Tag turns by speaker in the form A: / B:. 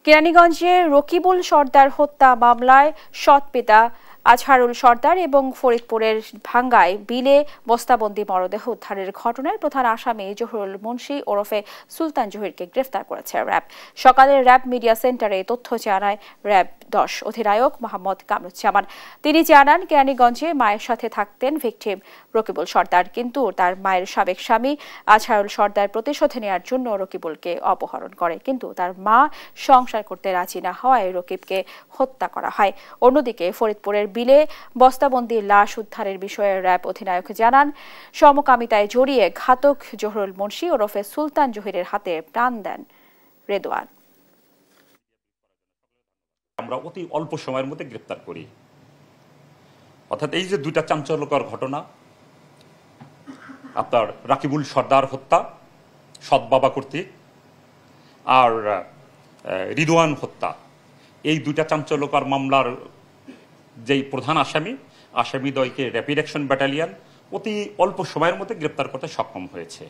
A: কেরানীগঞ্জে রকিবুল সর্দার হত্যা মামলায় সৎ পিতা আজহারুল সর্দার এবং ফরিদপুরের ভাঙ্গায় বিলে বস্তাবন্দি মরদেহ উদ্ধারের ঘটনায় প্রধান আসামি জহুরুল মুন্সি ওরফে সুলতান জহিরকে গ্রেফতার করেছে র্যাব। সকালে র্যাব মিডিয়া সেন্টারে তথ্য জানায় র্যাব 10 অধিনায়ক মোহাম্মদ কামরুজ্জামান। তিনি জানান, কেরানীগঞ্জে মায়ের সাথে থাকতেন ভিকটিম রকিবুল সর্দার, কিন্তু তার মায়ের সাবেক স্বামী আজহারুল সর্দার প্রতিশোধ নেওয়ার জন্য রকিবুলকে অপহরণ করে, কিন্তু তার মা সংসার করতে রাজি না হওয়ায় রকিবকে হত্যা করা হয়। অন্যদিকে ফরিদপুরের বিলে বস্তাবন্দি লাশ উদ্ধারের বিষয়ে র্যাব অধিনায়ক জানান, সমকামিতায় জড়িয়ে ঘাতক জহুরুল মুন্সি ওরফে সুলতান জহিরের হাতে প্রাণ দেন রেদওয়ান।
B: আমরা অতি অল্প সময়ের মধ্যে গ্রেপ্তার করি। অর্থাৎ এই যে দুইটা চাঞ্চল্যকর ঘটনা, আপনার রাকিবুল সর্দার হত্যা সৎ বাবা কর্তৃক, আর রিদওয়ান হত্যা, এই দুইটা চাঞ্চল্যকর মামলার যেই প্রধান আসামিদ্বয়কে র্যাপিড অ্যাকশন ব্যাটালিয়ন অতি অল্প সময়ের মধ্যে গ্রেপ্তার করতে সক্ষম হয়েছে।